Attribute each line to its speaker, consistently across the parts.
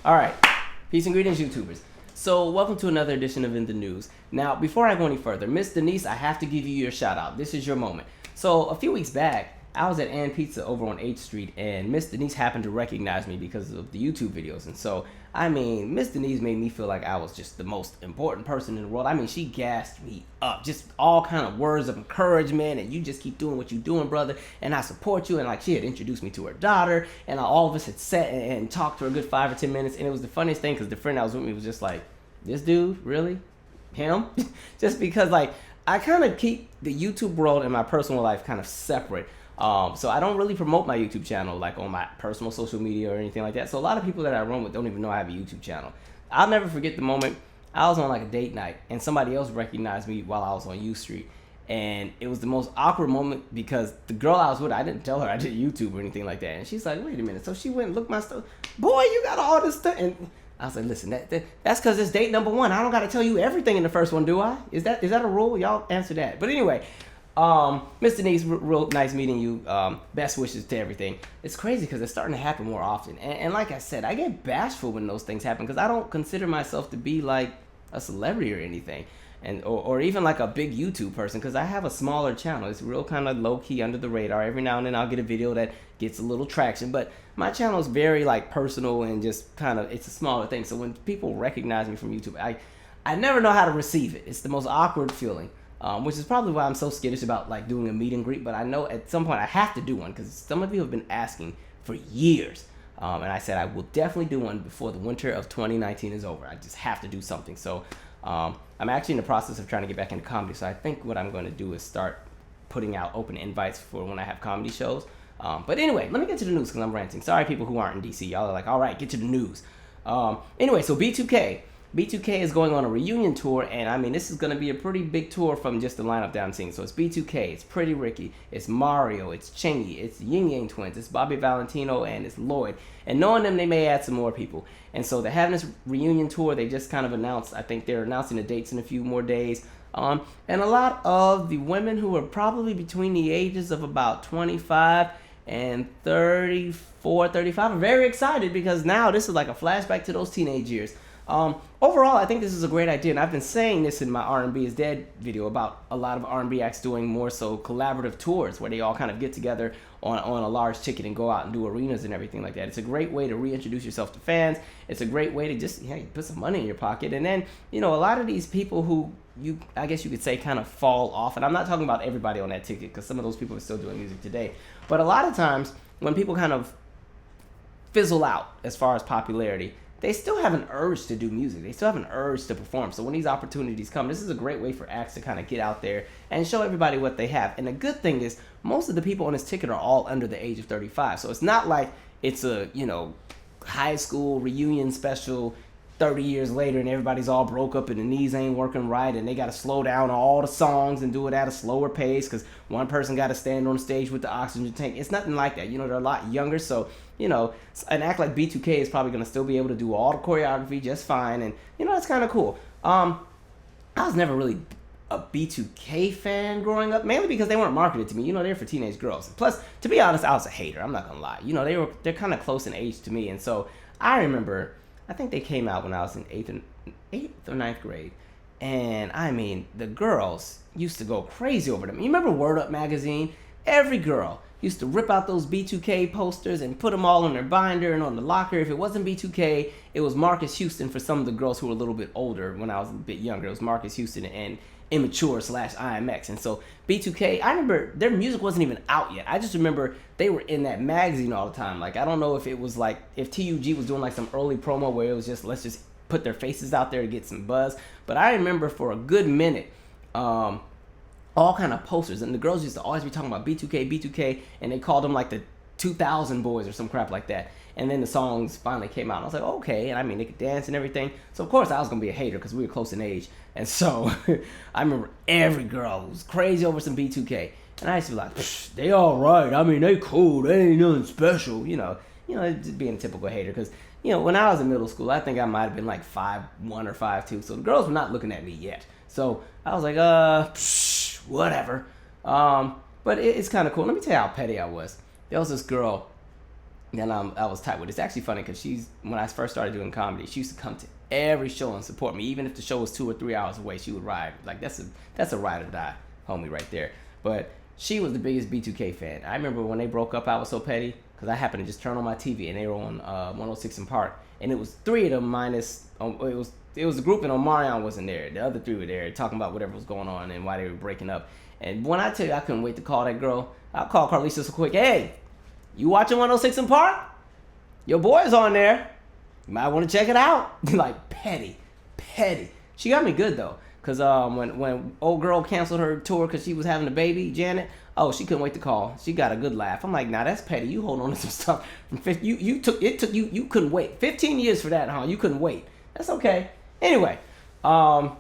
Speaker 1: All right. Peace and greetings, YouTubers. So, welcome to another edition of In the News. Now, before I go any further, Miss Denise, I have to give you your shout out. This is your moment. So, a few weeks back, I was at Ann Pizza over on 8th Street, and Miss Denise happened to recognize me because of the YouTube videos. And so, I mean, Miss Denise made me feel like I was just the most important person in the world. I mean, she gassed me up. Just all kind of words of encouragement, and you just keep doing what you're doing, brother, and I support you. And like, she had introduced me to her daughter, and all of us had sat and talked for a good 5 or 10 minutes. And it was the funniest thing because the friend that was with me was just like, this dude, really? Him? Just because, like, I kind of keep the YouTube world and my personal life kind of separate. So I don't really promote my YouTube channel like on my personal social media or anything like that. So a lot of people that I run with don't even know I have a YouTube channel. I'll never forget the moment I was on like a date night and somebody else recognized me while I was on U Street. And it was the most awkward moment because the girl I was with, I didn't tell her I did YouTube or anything like that. And she's like, wait a minute. So she went and looked my stuff. Boy, you got all this stuff. And I was like, listen, that's because it's date number 1. I don't got to tell you everything in the first one, do I? Is that a rule? Y'all answer that. But anyway, Miss Denise, real nice meeting you. Best wishes to everything. It's crazy because it's starting to happen more often. And like I said, I get bashful when those things happen because I don't consider myself to be like a celebrity or anything. Or even like a big YouTube person because I have a smaller channel. It's real kind of low-key under the radar. Every now and then I'll get a video that gets a little traction. But my channel is very like personal and just kind of, it's a smaller thing. So when people recognize me from YouTube, I never know how to receive it. It's the most awkward feeling. Which is probably why I'm so skittish about like doing a meet and greet, but I know at some point I have to do one because some of you have been asking for years. And I said I will definitely do one before the winter of 2019 is over. I just have to do something. So I'm actually in the process of trying to get back into comedy. So I think what I'm going to do is start putting out open invites for when I have comedy shows. But anyway, let me get to the news because I'm ranting. Sorry, people who aren't in DC. Y'all are like, all right, get to the news. Anyway, so B2K is going on a reunion tour, and I mean, this is going to be a pretty big tour from just the lineup that I'm seeing. So it's B2K, it's Pretty Ricky, it's Mario, it's Chingy, it's Ying Yang Twins, it's Bobby Valentino, and it's Lloyd. And knowing them, they may add some more people. And so they're having this reunion tour. They just kind of announced, I think they're announcing the dates in a few more days. And a lot of the women who are probably between the ages of about 25 and 34, 35 are very excited because now this is like a flashback to those teenage years. Overall, I think this is a great idea, and I've been saying this in my R&B is Dead video about a lot of R&B acts doing more so collaborative tours where they all kind of get together on a large ticket and go out and do arenas and everything like that. It's a great way to reintroduce yourself to fans. It's a great way to just put some money in your pocket, and then a lot of these people who I guess you could say kind of fall off, and I'm not talking about everybody on that ticket because some of those people are still doing music today, but a lot of times when people kind of fizzle out as far as popularity, they still have an urge to do music. They still have an urge to perform. So when these opportunities come, this is a great way for acts to kind of get out there and show everybody what they have. And the good thing is most of the people on this ticket are all under the age of 35. So it's not like it's a, high school reunion special 30 years later and everybody's all broke up and the knees ain't working right and they got to slow down all the songs and do it at a slower pace because one person got to stand on stage with the oxygen tank. It's nothing like that. They're a lot younger, so an act like B2K is probably going to still be able to do all the choreography just fine, and that's kind of cool. I was never really a B2K fan growing up, mainly because they weren't marketed to me. They're for teenage girls. Plus, to be honest, I was a hater. I'm not gonna lie. They're kind of close in age to me, and so I remember, I think they came out when I was in 8th or 9th grade, and I mean, the girls used to go crazy over them. You remember Word Up magazine? Every girl used to rip out those B2K posters and put them all on their binder and on the locker. If it wasn't B2K, it was Marcus Houston for some of the girls who were a little bit older. When I was a bit younger, it was Marcus Houston and Immature / IMX. And so B2K, I remember their music wasn't even out yet. I just remember they were in that magazine all the time. Like, I don't know if it was like, if TUG was doing like some early promo where it was just, let's just put their faces out there to get some buzz. But I remember for a good minute, all kind of posters, and the girls used to always be talking about B2K, and they called them like the 2000 boys or some crap like that. And then the songs finally came out, and I was like, okay, and I mean, they could dance and everything. So of course I was gonna be a hater because we were close in age, and so I remember every girl was crazy over some B2K, and I used to be like, they all right. I mean, they cool. They ain't nothing special, just being a typical hater. Because when I was in middle school, I think I might have been like 5'1" or 5'2", so the girls were not looking at me yet. So I was like, whatever. But it's kind of cool. Let me tell you how petty I was. There was this girl And I was tight with it. It's actually funny because when I first started doing comedy, she used to come to every show and support me. Even if the show was 2 or 3 hours away, she would ride. Like, that's a ride or die homie right there. But she was the biggest B2K fan. I remember when they broke up, I was so petty because I happened to just turn on my TV and they were on 106 in Park. And it was 3 of them minus, it was a group and Omarion wasn't there. The other 3 were there talking about whatever was going on and why they were breaking up. And when I tell you I couldn't wait to call that girl, I'll call Carlisa so quick. Hey, you watching 106 in Park? Your boy's on there. You might want to check it out. Like, petty. She got me good though, cause when old girl canceled her tour cause she was having a baby, Janet. Oh, she couldn't wait to call. She got a good laugh. I'm like, nah, that's petty. You hold on to some stuff from 50. You couldn't wait 15 years for that, huh? You couldn't wait. That's okay. Anyway, so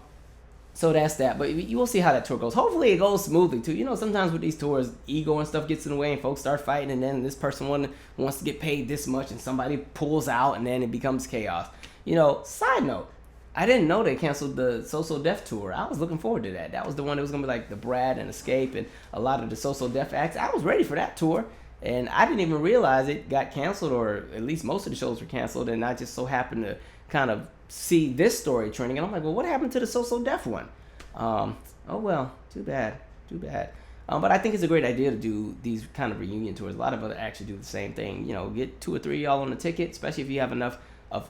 Speaker 1: that's that. But you will see how that tour goes. Hopefully it goes smoothly too. You know, sometimes with these tours, ego and stuff gets in the way and folks start fighting, and then this person wants to get paid this much and somebody pulls out and then it becomes chaos. You know, side note, I didn't know they canceled the So Def tour. I was looking forward to that. That was the one that was going to be like the Brad and Escape and a lot of the So Def acts. I was ready for that tour. And I didn't even realize it got canceled, or at least most of the shows were canceled. And I just so happened to kind of see this story trending. And I'm like, well, what happened to the So Def one? Oh, well, too bad. But I think it's a great idea to do these kind of reunion tours. A lot of other acts should do the same thing. You know, get 2 or 3 of y'all on the ticket, especially if you have enough of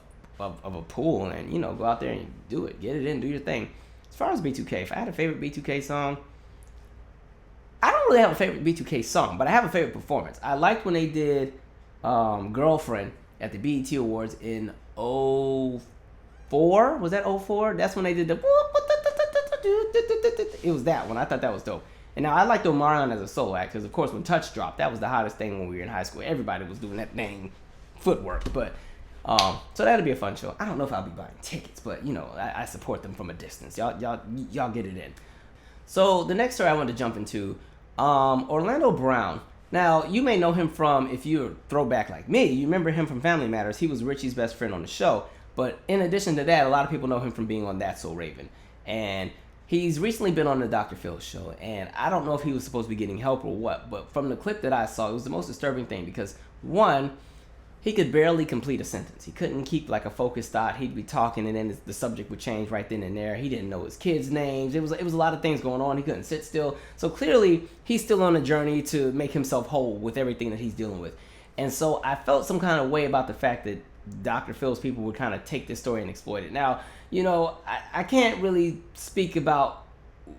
Speaker 1: a pool, and, you know, go out there and do it. Get it in, do your thing. As far as B2K, if I had a favorite B2K song, I don't really have a favorite B2K song, but I have a favorite performance. I liked when they did Girlfriend at the BET Awards in 04. Was that 04? That's when they did the... It was that one. I thought that was dope. And now I liked Omarion as a solo act because, of course, when Touch dropped, that was the hottest thing when we were in high school. Everybody was doing that dang footwork, but... so that'll be a fun show. I don't know if I'll be buying tickets, but, you know, I support them from a distance. Y'all get it in. So the next story I want to jump into, Orlando Brown. Now, you may know him from, if you're a throwback like me, you remember him from Family Matters. He was Richie's best friend on the show. But in addition to that, a lot of people know him from being on That's So Raven. And he's recently been on the Dr. Phil show. And I don't know if he was supposed to be getting help or what, but from the clip that I saw, it was the most disturbing thing because, one, he could barely complete a sentence. He couldn't keep like a focused thought. He'd be talking and then the subject would change right then and there. He didn't know his kids' names. It was a lot of things going on. He couldn't sit still. So clearly he's still on a journey to make himself whole with everything that he's dealing with. And so I felt some kind of way about the fact that Dr. Phil's people would kind of take this story and exploit it. Now, you know, I can't really speak about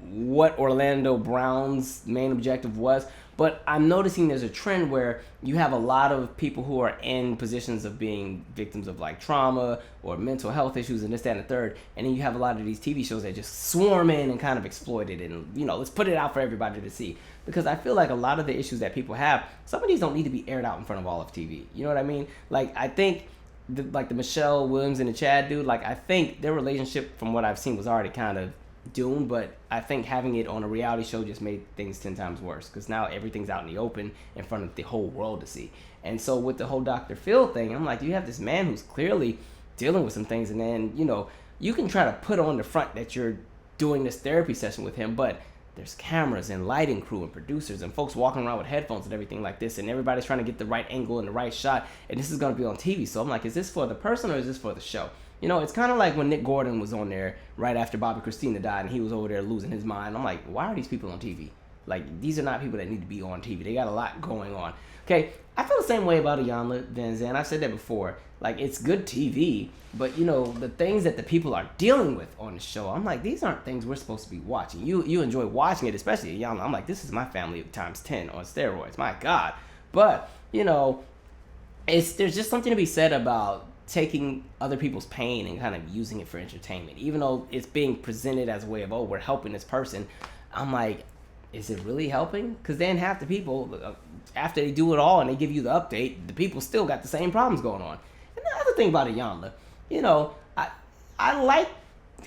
Speaker 1: what Orlando Brown's main objective was, but I'm noticing there's a trend where you have a lot of people who are in positions of being victims of like trauma or mental health issues and this, that, and the third. And then you have a lot of these TV shows that just swarm in and kind of exploit it. And, you know, let's put it out for everybody to see. Because I feel like a lot of the issues that people have, some of these don't need to be aired out in front of all of TV. You know what I mean? Like, I think the Michelle Williams and the Chad dude, like, I think their relationship from what I've seen was already kind of doomed, but I think having it on a reality show just made things 10 times worse because now everything's out in the open in front of the whole world to see. And so with the whole Dr. Phil thing, I'm like, you have this man who's clearly dealing with some things, and then, you know, you can try to put on the front that you're doing this therapy session with him, but there's cameras and lighting crew and producers and folks walking around with headphones and everything like this, and everybody's trying to get the right angle and the right shot, and this is going to be on TV. So I'm like, is this for the person or is this for the show? You know, it's kind of like when Nick Gordon was on there right after Bobby Christina died and he was over there losing his mind. I'm like, why are these people on TV? Like, these are not people that need to be on TV. They got a lot going on. Okay, I feel the same way about Iyanla Vanzant. I've said that before. Like, it's good TV, but, you know, the things that the people are dealing with on the show, I'm like, these aren't things we're supposed to be watching. You enjoy watching it, especially Iyanla. I'm like, this is my family times 10 on steroids. My God. But, you know, there's just something to be said about taking other people's pain and kind of using it for entertainment, even though it's being presented as a way of, oh, we're helping this person. I'm like, is it really helping? Because then half the people, after they do it all and they give you the update, the people still got the same problems going on. And the other thing about Iyanla, you know, I like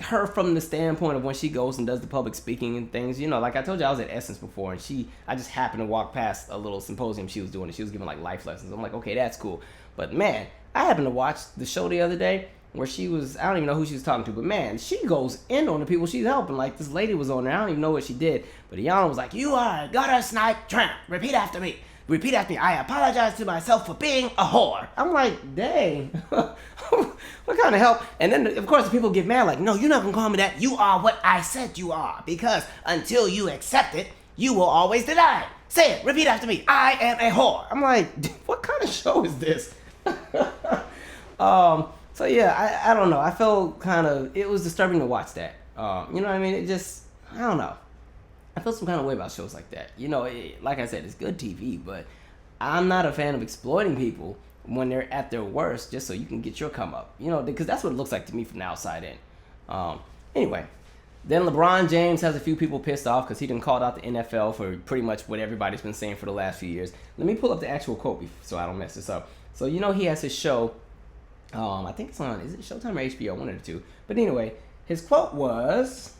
Speaker 1: her from the standpoint of when she goes and does the public speaking and things. You know, like I told you, I was at Essence before, and I just happened to walk past a little symposium she was doing, and she was giving like life lessons. I'm like, okay, that's cool. But man, I happened to watch the show the other day where she was, I don't even know who she was talking to, but man, she goes in on the people she's helping. Like, this lady was on there, I don't even know what she did, but Iyanla was like, you are a gutter snipe tramp, repeat after me. repeat after me. I apologize to myself for being a whore. I'm like, dang. What kind of help? And then, of course, the people get mad like, no, you're not going to call me that. You are what I said you are. Because until you accept it, you will always deny it. Say it. Repeat after me. I am a whore. I'm like, what kind of show is this? So, yeah, I don't know. I felt it was disturbing to watch that. You know what I mean? It just, I don't know. I feel some kind of way about shows like that. You know, like I said, it's good TV, but I'm not a fan of exploiting people when they're at their worst just so you can get your come up. You know, because that's what it looks like to me from the outside in. Anyway, then LeBron James has a few people pissed off because he done called out the NFL for pretty much what everybody's been saying for the last few years. Let me pull up the actual quote so I don't mess this up. So, you know, he has his show. I think it's on, is it Showtime or HBO? One of the two. But anyway, his quote was,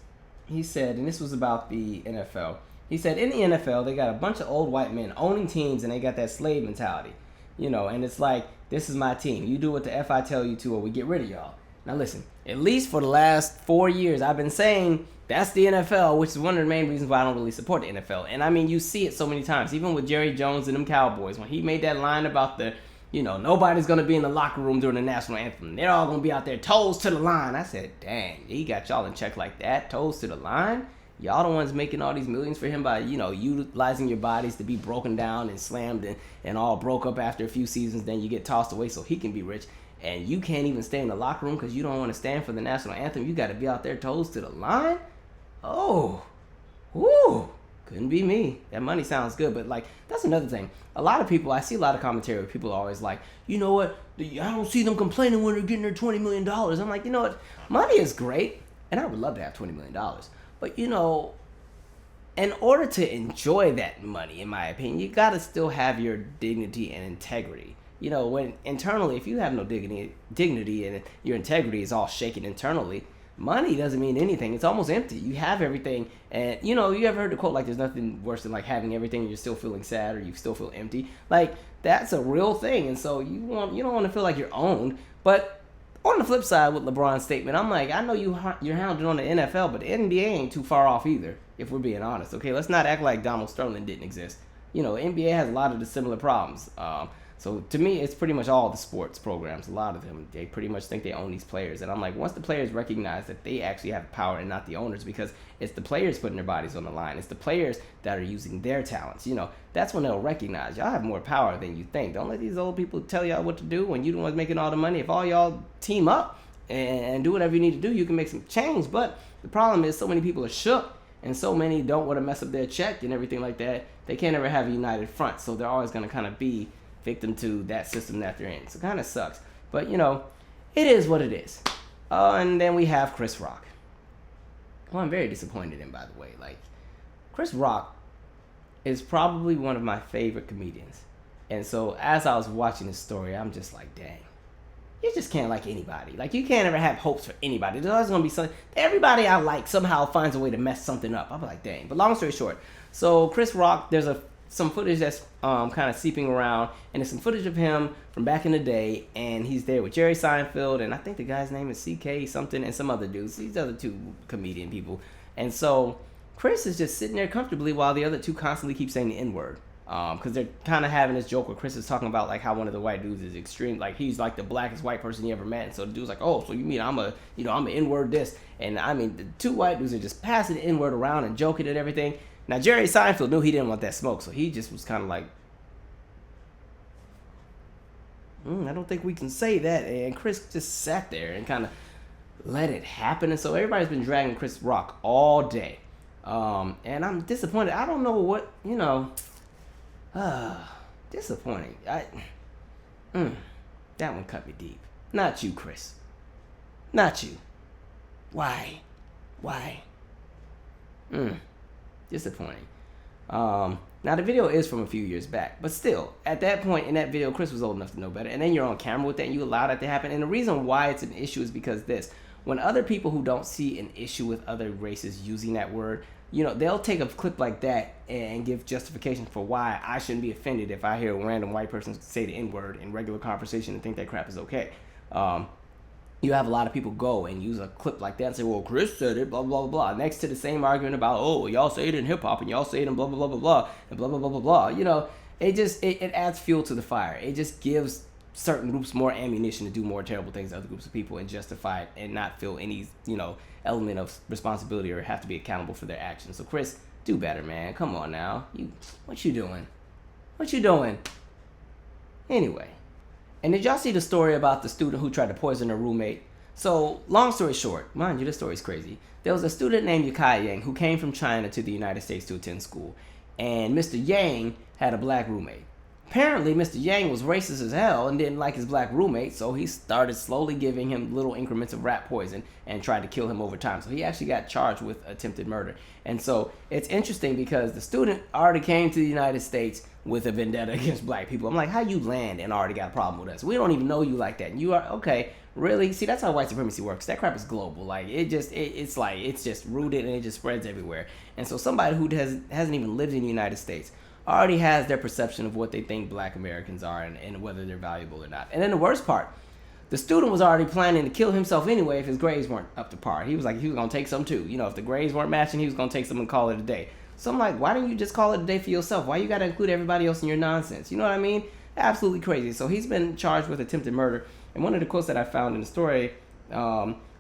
Speaker 1: he said, and this was about the NFL. He said, in the NFL, they got a bunch of old white men owning teams and they got that slave mentality. You know, and it's like, this is my team. You do what the F I tell you to or we get rid of y'all. Now listen, at least for the last 4 years, I've been saying that's the NFL, which is one of the main reasons why I don't really support the NFL. And I mean, you see it so many times, even with Jerry Jones and them Cowboys, when he made that line about the, you know, nobody's going to be in the locker room during the national anthem. They're all going to be out there toes to the line. I said, dang, he got y'all in check like that, toes to the line? Y'all the ones making all these millions for him by, you know, utilizing your bodies to be broken down and slammed and all broke up after a few seasons. Then you get tossed away so he can be rich. And you can't even stay in the locker room because you don't want to stand for the national anthem. You got to be out there toes to the line? Oh, whoo. Couldn't be me. That money sounds good, but like that's another thing. A lot of people, I see a lot of commentary where people are always like, you know what? I don't see them complaining when they're getting their $20 million. I'm like, you know what? Money is great, and I would love to have $20 million. But you know, in order to enjoy that money, in my opinion, you gotta still have your dignity and integrity. You know, when internally, if you have no dignity and your integrity is all shaken internally, money doesn't mean anything. It's almost empty. You have everything, and you know, you ever heard the quote like, "There's nothing worse than like having everything and you're still feeling sad or you still feel empty." Like that's a real thing, and so you don't want to feel like you're owned. But on the flip side, with LeBron's statement, I'm like, I know you're hounded on the NFL, but the NBA ain't too far off either. If we're being honest, okay, let's not act like Donald Sterling didn't exist. You know, NBA has a lot of the similar problems. So to me, it's pretty much all the sports programs. A lot of them, they pretty much think they own these players. And I'm like, once the players recognize that they actually have power and not the owners, because it's the players putting their bodies on the line. It's the players that are using their talents. You know, that's when they'll recognize y'all have more power than you think. Don't let these old people tell y'all what to do when you the ones making all the money. If all y'all team up and do whatever you need to do, you can make some change. But the problem is so many people are shook and so many don't want to mess up their check and everything like that. They can't ever have a united front. So they're always going to kind of be victim to that system that they're in. So it kind of sucks. But, you know, it is what it is. And then we have Chris Rock. Well, I'm very disappointed in, by the way. Like, Chris Rock is probably one of my favorite comedians. And so as I was watching this story, I'm just like, dang. You just can't like anybody. Like, you can't ever have hopes for anybody. There's always going to be something. Everybody I like somehow finds a way to mess something up. I'm like, dang. But long story short. So, Chris Rock, there's some footage that's kind of seeping around, and there's some footage of him from back in the day, and he's there with Jerry Seinfeld, and I think the guy's name is CK something, and some other dudes, these other two comedian people. And so Chris is just sitting there comfortably while the other two constantly keep saying the N-word, because they're kind of having this joke where Chris is talking about like how one of the white dudes is extreme, like he's like the blackest white person he ever met, and so the dude's like, oh, so you mean I'm an N-word this, and I mean the two white dudes are just passing the N-word around and joking and everything. Now, Jerry Seinfeld knew he didn't want that smoke, so he just was kind of like, I don't think we can say that. And Chris just sat there and kind of let it happen. And so everybody's been dragging Chris Rock all day. And I'm disappointed. I don't know what, disappointing. That one cut me deep. Not you, Chris. Not you. Why? Disappointing. Now the video is from a few years back, but still, at that point in that video, Chris was old enough to know better, and then you're on camera with that and you allow that to happen. And the reason why it's an issue is because when other people who don't see an issue with other races using that word, they'll take a clip like that and give justification for why I shouldn't be offended if I hear a random white person say the N-word in regular conversation and think that crap is okay. You have a lot of people go and use a clip like that and say, well, Chris said it, blah, blah, blah, blah. Next to the same argument about, oh, y'all say it in hip-hop and y'all say it in blah, blah, blah, blah, blah, and blah, blah, blah, blah, blah. it adds fuel to the fire. It just gives certain groups more ammunition to do more terrible things to other groups of people and justify it and not feel any, element of responsibility or have to be accountable for their actions. So Chris, do better, man. Come on now. What you doing? What you doing? Anyway. And did y'all see the story about the student who tried to poison her roommate? So, long story short, mind you, this story's crazy. There was a student named Yukai Yang who came from China to the United States to attend school. And Mr. Yang had a black roommate. Apparently, Mr. Yang was racist as hell and didn't like his black roommate, so he started slowly giving him little increments of rat poison and tried to kill him over time. So he actually got charged with attempted murder. And so it's interesting because the student already came to the United States with a vendetta against black people. I'm like, how you land and already got a problem with us? We don't even know you like that. And you are, okay, really? See, that's how white supremacy works. That crap is global. Like, it's just rooted and it just spreads everywhere. And so somebody who hasn't even lived in the United States already has their perception of what they think black Americans are and whether they're valuable or not. And then the worst part, the student was already planning to kill himself anyway if his grades weren't up to par. He was like, he was going to take some too. If the grades weren't matching, he was going to take some and call it a day. So I'm like, why don't you just call it a day for yourself? Why you got to include everybody else in your nonsense? You know what I mean? Absolutely crazy. So he's been charged with attempted murder. And one of the quotes that I found in the story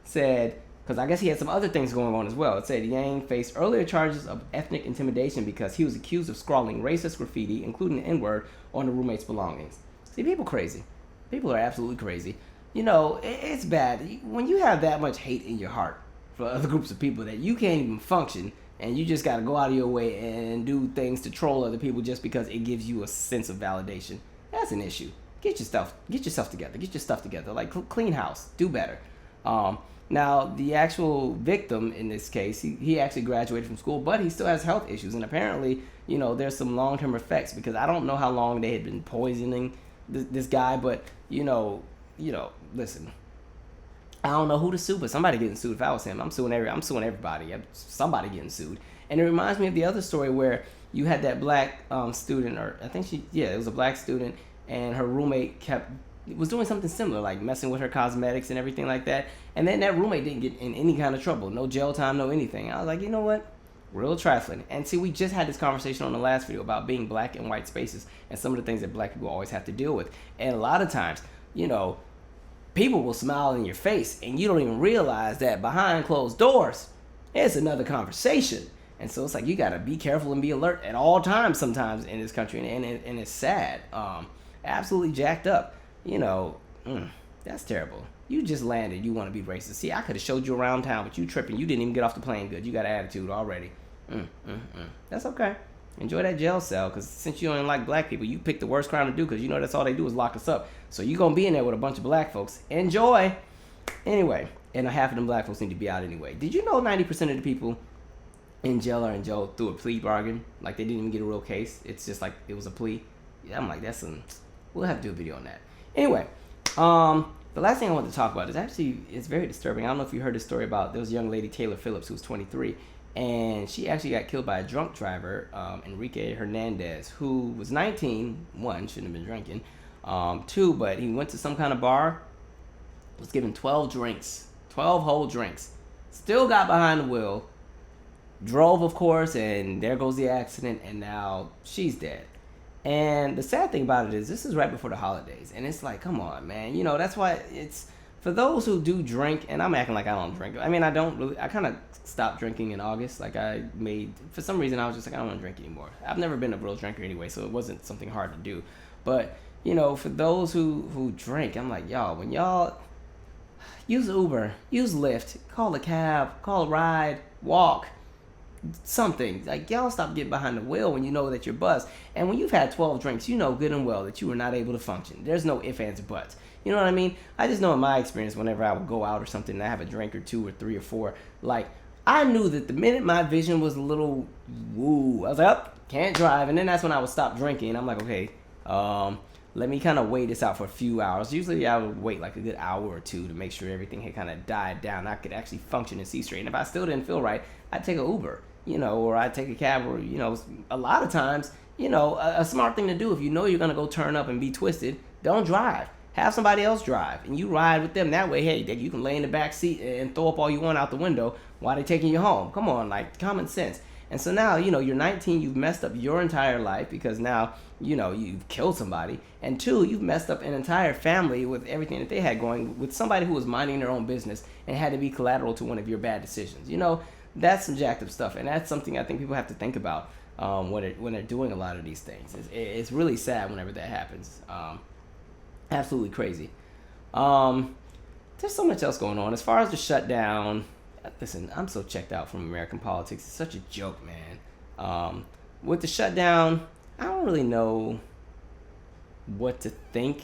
Speaker 1: said, because I guess he had some other things going on as well. It said Yang faced earlier charges of ethnic intimidation because he was accused of scrawling racist graffiti, including the N-word, on the roommate's belongings. See, people crazy. People are absolutely crazy. It's bad. When you have that much hate in your heart for other groups of people that you can't even function, and you just got to go out of your way and do things to troll other people just because it gives you a sense of validation, that's an issue. Get yourself together. Get your stuff together. Like, clean house. Do better. Now, the actual victim in this case, he actually graduated from school, but he still has health issues. And apparently, there's some long-term effects because I don't know how long they had been poisoning this guy, but, listen, I don't know who to sue, but somebody getting sued. If I was him, I'm suing everybody. Somebody getting sued. And it reminds me of the other story where you had that black student, or I think it was a black student, and her roommate was doing something similar, like messing with her cosmetics and everything like that. And then that roommate didn't get in any kind of trouble. No jail time, no anything. I was like, you know what? Real trifling. And see, we just had this conversation on the last video about being black and white spaces and some of the things that black people always have to deal with. And a lot of times, people will smile in your face and you don't even realize that behind closed doors, it's another conversation. And so it's like you got to be careful and be alert at all times sometimes in this country. And it's sad. Absolutely jacked up. That's terrible. You just landed. You want to be racist. See, I could have showed you around town, but you tripping. You didn't even get off the plane good. You got an attitude already. That's okay. Enjoy that jail cell, because since you don't like black people, you picked the worst crime to do, because that's all they do is lock us up. So you're going to be in there with a bunch of black folks. Enjoy. Anyway, and half of them black folks need to be out anyway. Did you know 90% of the people in jail are in jail through a plea bargain? Like, they didn't even get a real case. It's just like it was a plea. Yeah, I'm like, we'll have to do a video on that. Anyway, the last thing I want to talk about it's very disturbing. I don't know if you heard the story about, there was a young lady, Taylor Phillips, who was 23, and she actually got killed by a drunk driver, Enrique Hernandez, who was 19, one, shouldn't have been drinking, two, but he went to some kind of bar, was given 12 whole drinks, still got behind the wheel, drove, of course, and there goes the accident, and now she's dead. And the sad thing about it is this is right before the holidays. And it's like, come on, man. That's why it's, for those who do drink, and I'm acting like I don't drink. I mean, I kind of stopped drinking in August. Like, for some reason, I was just like, I don't want to drink anymore. I've never been a real drinker anyway, so it wasn't something hard to do. But, for those who drink, I'm like, y'all, when y'all use Uber, use Lyft, call a cab, call a ride, walk, something. Like, y'all stop getting behind the wheel when you know that you're buzzed. And when you've had 12 drinks, you know good and well that you were not able to function. There's no ifs, ands, or buts. You know what I mean? I just know in my experience, whenever I would go out or something and I have a drink or two or three or four, like, I knew that the minute my vision was a little woo, I was like, oh, can't drive. And then that's when I would stop drinking. I'm like, okay, let me kind of wait this out for a few hours. Usually I would wait like a good hour or two to make sure everything had kind of died down. I could actually function and see straight. And if I still didn't feel right, I'd take an Uber, or I'd take a cab, or, a lot of times, a smart thing to do if you know you're going to go turn up and be twisted, don't drive. Have somebody else drive, and you ride with them. That way, hey, you can lay in the back seat and throw up all you want out the window while they're taking you home. Come on, like, common sense. And so now, you're 19, you've messed up your entire life because now, you've killed somebody. And two, you've messed up an entire family with everything that they had going with somebody who was minding their own business and had to be collateral to one of your bad decisions. That's some jacked up stuff. And that's something I think people have to think about when they're doing a lot of these things. It's really sad whenever that happens. Absolutely crazy. There's so much else going on. As far as the shutdown, listen, I'm so checked out from American politics. It's such a joke, man. With the shutdown, I don't really know what to think.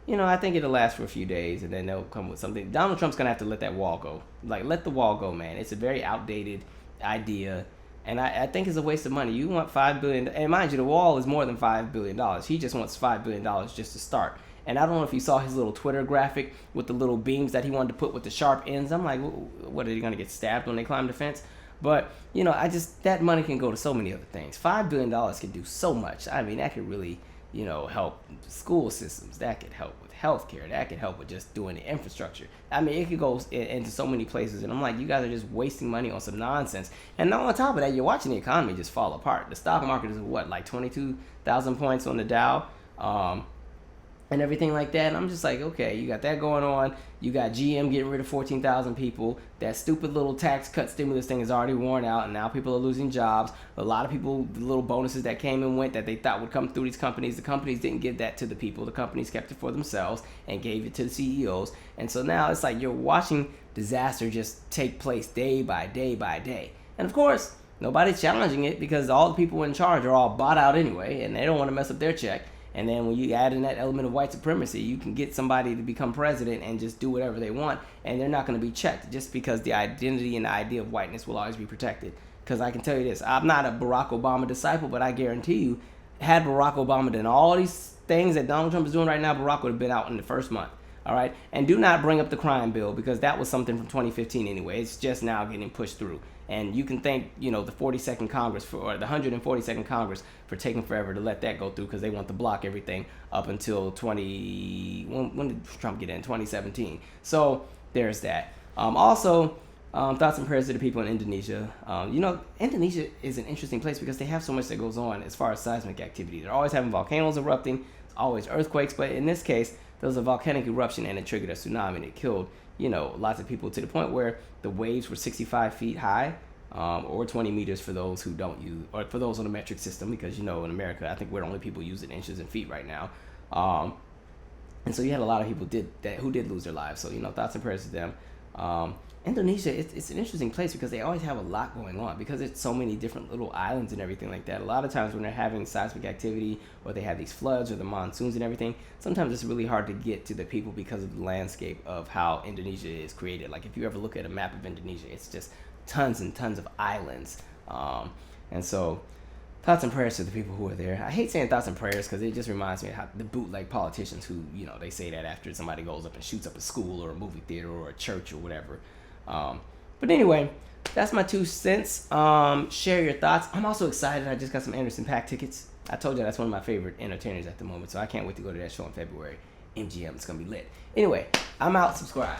Speaker 1: I think it'll last for a few days, and then they'll come with something. Donald Trump's going to have to let that wall go. Let the wall go, man. It's a very outdated idea, and I think it's a waste of money. You want $5 billion, and mind you, the wall is more than $5 billion. He just wants $5 billion just to start. And I don't know if you saw his little Twitter graphic with the little beams that he wanted to put with the sharp ends. I'm like, what, are they going to get stabbed when they climb the fence? But, that money can go to so many other things. $5 billion can do so much. I mean, that could really, help school systems. That could help with healthcare. That could help with just doing the infrastructure. I mean, it could go into so many places. And I'm like, you guys are just wasting money on some nonsense. And on top of that, you're watching the economy just fall apart. The stock market is like 22,000 points on the Dow. And everything like that. And I'm just like, okay, you got that going on. You got GM getting rid of 14,000 people. That stupid little tax cut stimulus thing is already worn out, and now people are losing jobs. A lot of people, the little bonuses that came and went that they thought would come through these companies, the companies didn't give that to the people. The companies kept it for themselves and gave it to the CEOs. And so now it's like you're watching disaster just take place day by day by day. And of course, nobody's challenging it because all the people in charge are all bought out anyway, and they don't want to mess up their check. And then when you add in that element of white supremacy, you can get somebody to become president and just do whatever they want, and they're not going to be checked just because the identity and the idea of whiteness will always be protected. Because I can tell you this, I'm not a Barack Obama disciple, but I guarantee you, had Barack Obama done all these things that Donald Trump is doing right now, Barack would have been out in the first month. All right? And do not bring up the crime bill because that was something from 2015 anyway. It's just now getting pushed through. And you can thank, the 42nd Congress or the 142nd Congress for taking forever to let that go through because they want to block everything up until when did Trump get in? 2017. So there's that. Also, thoughts and prayers to the people in Indonesia. Indonesia is an interesting place because they have so much that goes on as far as seismic activity. They're always having volcanoes erupting, always earthquakes, but in this case, there was a volcanic eruption and it triggered a tsunami and it killed lots of people to the point where the waves were 65 feet high, or 20 meters for those who don't use, or for those on the metric system, because, in America, I think we're the only people using inches and feet right now. And so you had a lot of people who did lose their lives. So, thoughts and prayers to them. Indonesia, it's an interesting place because they always have a lot going on because it's so many different little islands and everything like that. A lot of times when they're having seismic activity or they have these floods or the monsoons and everything, sometimes it's really hard to get to the people because of the landscape of how Indonesia is created. Like if you ever look at a map of Indonesia, it's just tons and tons of islands. And so thoughts and prayers to the people who are there. I hate saying thoughts and prayers because it just reminds me of how the bootleg politicians who, they say that after somebody goes up and shoots up a school or a movie theater or a church or whatever. But anyway, that's my 2 cents. Share your thoughts. I'm also excited. I just got some Anderson .Paak tickets. I told you that's one of my favorite entertainers at the moment, so I can't wait to go to that show in February. MGM, it's going to be lit. Anyway, I'm out. Subscribe.